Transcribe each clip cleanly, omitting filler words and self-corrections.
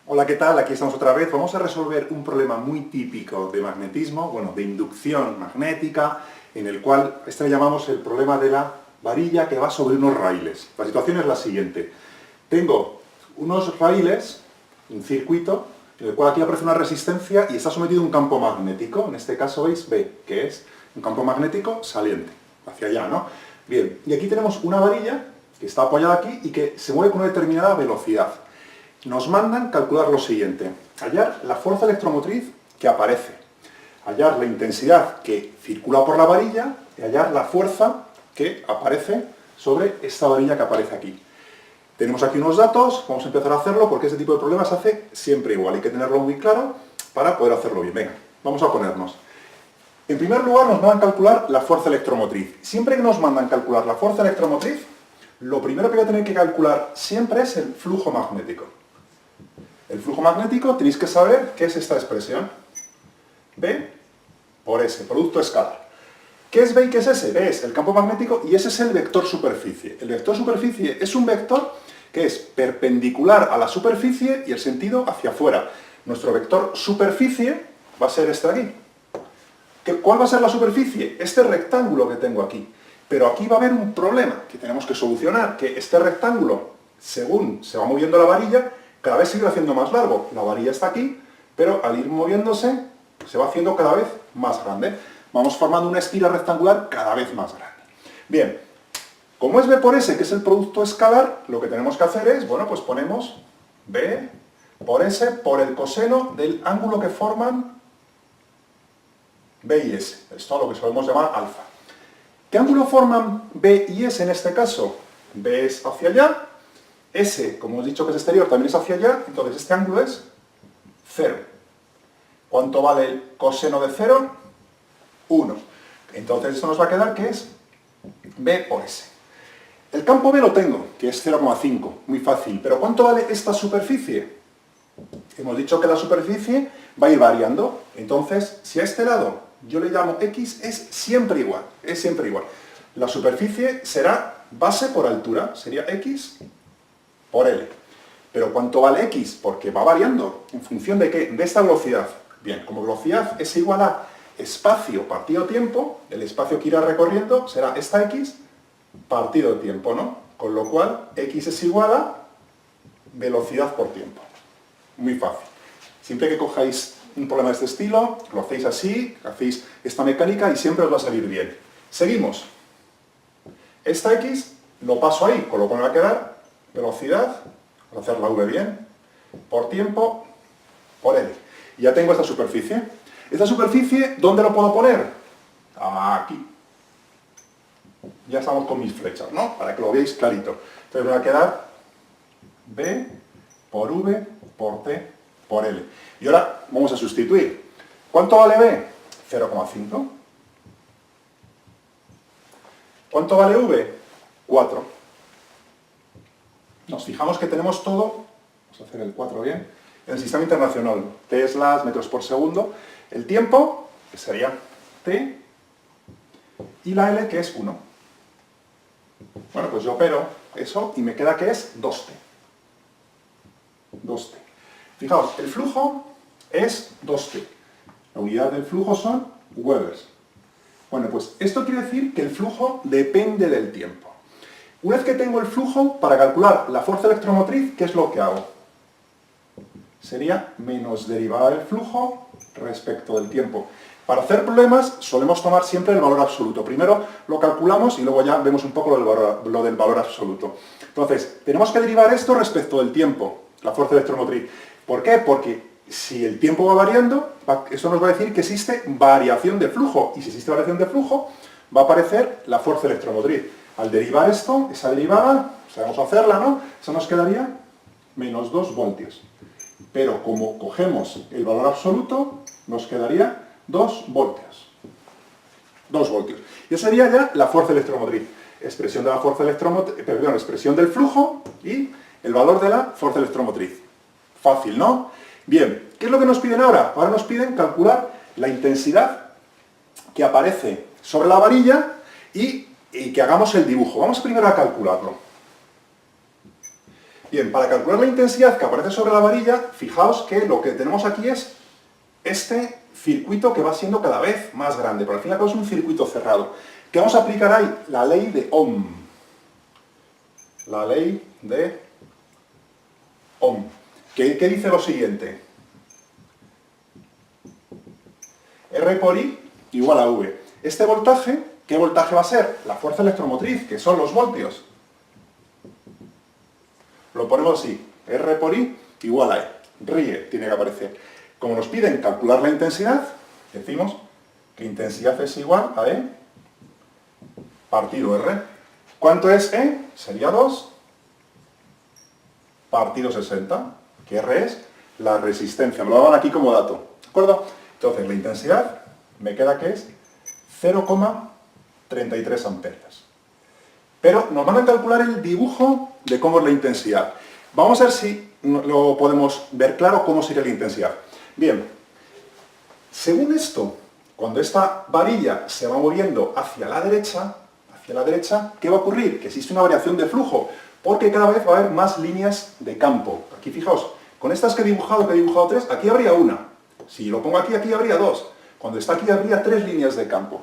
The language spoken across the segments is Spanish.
Hola, ¿qué tal? Aquí estamos otra vez. Vamos a resolver un problema muy típico de magnetismo, bueno, de inducción magnética, en el cual le llamamos el problema de la varilla que va sobre unos raíles. La situación es la siguiente. Tengo unos raíles, un circuito, en el cual aquí aparece una resistencia y está sometido a un campo magnético. En este caso veis B, que es un campo magnético saliente, hacia allá, ¿no? Bien, y aquí tenemos una varilla que está apoyada aquí y que se mueve con una determinada velocidad. Nos mandan calcular lo siguiente: hallar la fuerza electromotriz que aparece, hallar la intensidad que circula por la varilla y hallar la fuerza que aparece sobre esta varilla que aparece aquí. Tenemos aquí unos datos, vamos a empezar a hacerlo porque este tipo de problemas se hace siempre igual, hay que tenerlo muy claro para poder hacerlo bien. Venga, vamos a ponernos. En primer lugar nos mandan calcular la fuerza electromotriz. Siempre que nos mandan calcular la fuerza electromotriz, lo primero que voy a tener que calcular siempre es el flujo magnético. El flujo magnético tenéis que saber qué es esta expresión. B por S, producto escalar. ¿Qué es B y qué es S? B es el campo magnético y ese es el vector superficie. El vector superficie es un vector que es perpendicular a la superficie y el sentido hacia afuera. Nuestro vector superficie va a ser este de aquí. ¿Cuál va a ser la superficie? Este rectángulo que tengo aquí. Pero aquí va a haber un problema que tenemos que solucionar, que este rectángulo, según se va moviendo la varilla, cada vez se irá haciendo más largo. La varilla está aquí, pero al ir moviéndose, se va haciendo cada vez más grande. Vamos formando una esfera rectangular cada vez más grande. Bien, como es B por S, que es el producto escalar, lo que tenemos que hacer es, bueno, pues ponemos B por S por el coseno del ángulo que forman B y S. Esto es lo que solemos llamar alfa. ¿Qué ángulo forman B y S en este caso? B es hacia allá, S, como hemos dicho que es exterior, también es hacia allá, entonces este ángulo es 0. ¿Cuánto vale el coseno de 0? 1. Entonces esto nos va a quedar que es B por S. El campo B lo tengo, que es 0,5, muy fácil. ¿Pero cuánto vale esta superficie? Hemos dicho que la superficie va a ir variando. Entonces, si a este lado yo le llamo X, es siempre igual. Es siempre igual. La superficie será base por altura, sería X por L. ¿Pero cuánto vale X? Porque va variando. ¿En función de qué? De esta velocidad. Bien, como velocidad es igual a espacio partido tiempo, el espacio que irá recorriendo será esta X partido tiempo, ¿no? Con lo cual, X es igual a velocidad por tiempo. Muy fácil. Siempre que cojáis un problema de este estilo, lo hacéis así, hacéis esta mecánica y siempre os va a salir bien. Seguimos. Esta X lo paso ahí, con lo cual me va a quedar velocidad, voy a hacer la V bien, por tiempo, por L. Y ya tengo esta superficie. Esta superficie, ¿dónde lo puedo poner? Aquí. Ya estamos con mis flechas, ¿no? Para que lo veáis clarito. Entonces me va a quedar B por V por T por L. Y ahora vamos a sustituir. ¿Cuánto vale B? 0,5. ¿Cuánto vale V? 4. Nos fijamos que tenemos todo, vamos a hacer el 4 bien, en el sistema internacional. Teslas, metros por segundo. El tiempo, que sería T, y la L, que es 1. Bueno, pues yo opero eso y me queda que es 2T. 2T. Fijaos, el flujo es 2T. La unidad del flujo son Webers. Bueno, pues esto quiere decir que el flujo depende del tiempo. Una vez que tengo el flujo, para calcular la fuerza electromotriz, ¿qué es lo que hago? Sería menos derivada del flujo respecto del tiempo. Para hacer problemas solemos tomar siempre el valor absoluto. Primero lo calculamos y luego ya vemos un poco lo del valor absoluto. Entonces, tenemos que derivar esto respecto del tiempo, la fuerza electromotriz. ¿Por qué? Porque si el tiempo va variando, eso nos va a decir que existe variación de flujo. Y si existe variación de flujo, va a aparecer la fuerza electromotriz. Al derivar esto, esa derivada, sabemos hacerla, ¿no? Eso nos quedaría menos 2 voltios. Pero como cogemos el valor absoluto, nos quedaría 2 voltios. 2 voltios. Y esa sería ya la fuerza electromotriz. Expresión de la fuerza electromotriz, perdón, expresión del flujo y el valor de la fuerza electromotriz. Fácil, ¿no? Bien, ¿qué es lo que nos piden ahora? Ahora nos piden calcular la intensidad que aparece sobre la varilla y que hagamos el dibujo. Vamos primero a calcularlo. Bien, para calcular la intensidad que aparece sobre la varilla, fijaos que lo que tenemos aquí es este circuito que va siendo cada vez más grande, pero al fin y al cabo es un circuito cerrado. ¿Qué vamos a aplicar ahí? La ley de Ohm. La ley de Ohm. ¿Qué dice lo siguiente? R por I igual a V. Este voltaje, ¿qué voltaje va a ser? La fuerza electromotriz, que son los voltios. Lo ponemos así, R por I igual a E. RIE tiene que aparecer. Como nos piden calcular la intensidad, decimos que intensidad es igual a E partido R. ¿Cuánto es E? Sería 2 partido 60, que R es la resistencia. Me lo daban aquí como dato, ¿de acuerdo? Entonces, la intensidad me queda que es 0,33 amperios. Pero nos van a calcular el dibujo de cómo es la intensidad. Vamos a ver si lo podemos ver claro cómo sería la intensidad. Bien, según esto, cuando esta varilla se va moviendo hacia la derecha, ¿qué va a ocurrir? Que existe una variación de flujo, porque cada vez va a haber más líneas de campo. Aquí fijaos, con estas que he dibujado 3, aquí habría una. Si lo pongo aquí, aquí habría 2. Cuando está aquí habría 3 líneas de campo.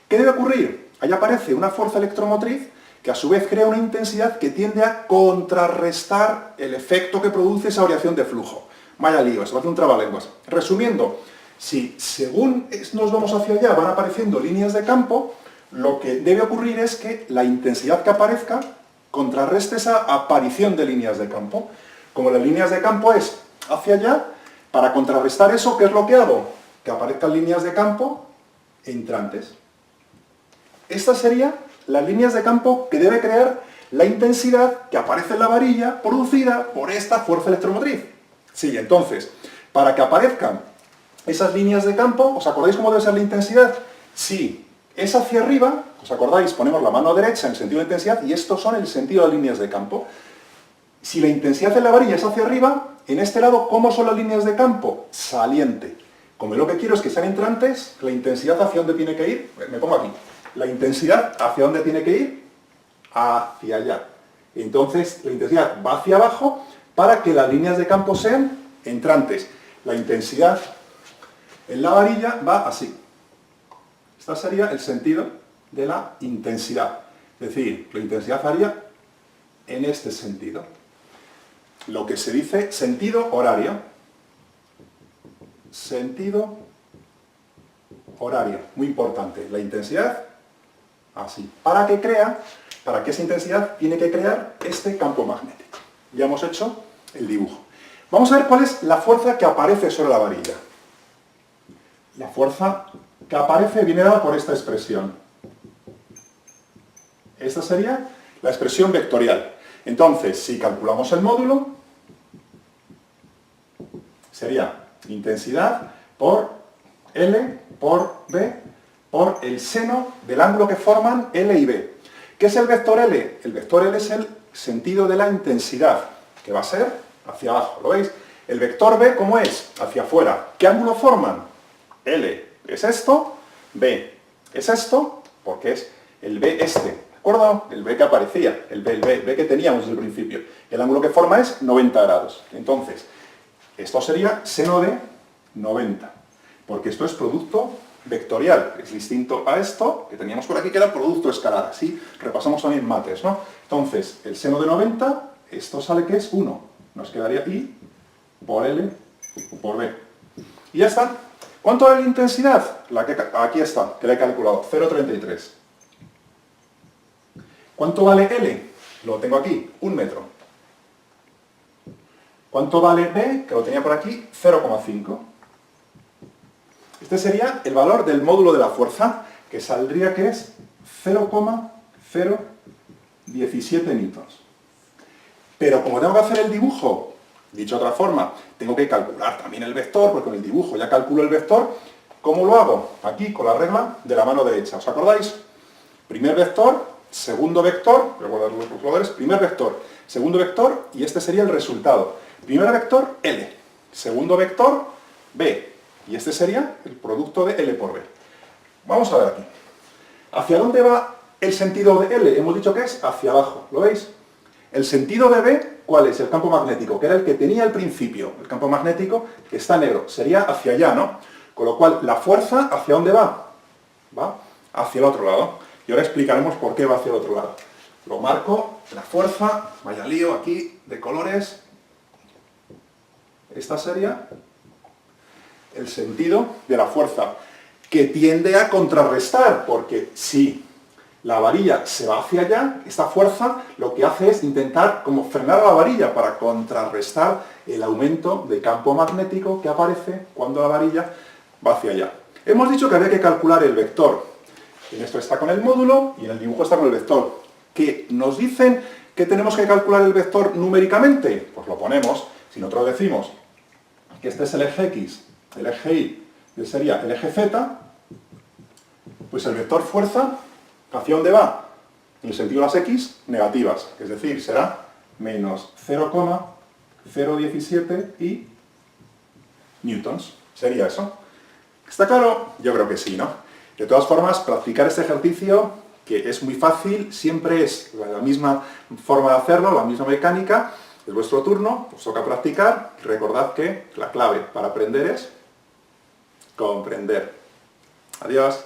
¿Qué debe ocurrir? Ahí aparece una fuerza electromotriz que a su vez crea una intensidad que tiende a contrarrestar el efecto que produce esa variación de flujo. Vaya lío, se va a hacer un trabalenguas. Resumiendo, si según nos vamos hacia allá van apareciendo líneas de campo, lo que debe ocurrir es que la intensidad que aparezca contrarreste esa aparición de líneas de campo. Como las líneas de campo es hacia allá, para contrarrestar eso, ¿qué es lo que hago? Que aparezcan líneas de campo entrantes. Estas serían las líneas de campo que debe crear la intensidad que aparece en la varilla producida por esta fuerza electromotriz. Sí, entonces, para que aparezcan esas líneas de campo, ¿os acordáis cómo debe ser la intensidad? Si es hacia arriba, ¿os acordáis? Ponemos la mano derecha en sentido de intensidad y estos son el sentido de las líneas de campo. Si la intensidad en la varilla es hacia arriba, en este lado, ¿cómo son las líneas de campo? Saliente. Como yo lo que quiero es que sean entrantes, la intensidad ¿hacia dónde tiene que ir? Me pongo aquí. La intensidad ¿hacia dónde tiene que ir? Hacia allá. Entonces, la intensidad va hacia abajo para que las líneas de campo sean entrantes. La intensidad en la varilla va así. Este sería el sentido de la intensidad. Es decir, la intensidad varía en este sentido. Lo que se dice sentido horario. Sentido horario. Muy importante. La intensidad, así. Para que esa intensidad tiene que crear este campo magnético. Ya hemos hecho el dibujo. Vamos a ver cuál es la fuerza que aparece sobre la varilla. La fuerza que aparece viene dada por esta expresión. Esta sería la expresión vectorial. Entonces, si calculamos el módulo, sería intensidad por L por B por el seno del ángulo que forman L y B. ¿Qué es el vector L? El vector L es el sentido de la intensidad, que va a ser hacia abajo, ¿lo veis? El vector B, ¿cómo es? Hacia afuera. ¿Qué ángulo forman? L es esto, B es esto, porque es el B este, ¿de acuerdo? El B que aparecía, el B que teníamos desde el principio. El ángulo que forma es 90 grados. Entonces, esto sería seno de 90, porque esto es producto vectorial, es distinto a esto que teníamos por aquí, que era producto escalar. Así repasamos también mates, ¿no? Entonces, el seno de 90, esto sale que es 1. Nos quedaría I por L por B. Y ya está. ¿Cuánto vale la intensidad? Aquí está, que la he calculado, 0,33. ¿Cuánto vale L? Lo tengo aquí, 1 metro. ¿Cuánto vale B? Que lo tenía por aquí, 0,5. Este sería el valor del módulo de la fuerza, que saldría que es 0,017 newtons. Pero como tengo que hacer el dibujo, dicho de otra forma, tengo que calcular también el vector, porque con el dibujo ya calculo el vector. ¿Cómo lo hago? Aquí, con la regla de la mano derecha. ¿Os acordáis? Primer vector, segundo vector, recordad los colores, primer vector, segundo vector, y este sería el resultado. Primer vector, L. Segundo vector, B. Y este sería el producto de L por B. Vamos a ver aquí. ¿Hacia dónde va el sentido de L? Hemos dicho que es hacia abajo, ¿lo veis? El sentido de B cuál es el campo magnético, que era el que tenía al principio. El campo magnético, que está negro, sería hacia allá, ¿no? Con lo cual, la fuerza, ¿hacia dónde va? Va hacia el otro lado. Y ahora explicaremos por qué va hacia el otro lado. Lo marco, la fuerza, vaya lío aquí de colores. Esta sería el sentido de la fuerza, que tiende a contrarrestar, porque si la varilla se va hacia allá, esta fuerza lo que hace es intentar como frenar a la varilla para contrarrestar el aumento de campo magnético que aparece cuando la varilla va hacia allá. Hemos dicho que había que calcular el vector. En esto está con el módulo y en el dibujo está con el vector. ¿Que nos dicen que tenemos que calcular el vector numéricamente? Pues lo ponemos. Si nosotros decimos que este es el eje X, el eje Y, y sería el eje Z, pues el vector fuerza, ¿hacia dónde va? En el sentido de las X, negativas. Es decir, será menos 0,017 y newtons. ¿Sería eso? ¿Está claro? Yo creo que sí, ¿no? De todas formas, practicar este ejercicio, que es muy fácil, siempre es la misma forma de hacerlo, la misma mecánica. Es vuestro turno, os toca practicar. Recordad que la clave para aprender es comprender. Adiós.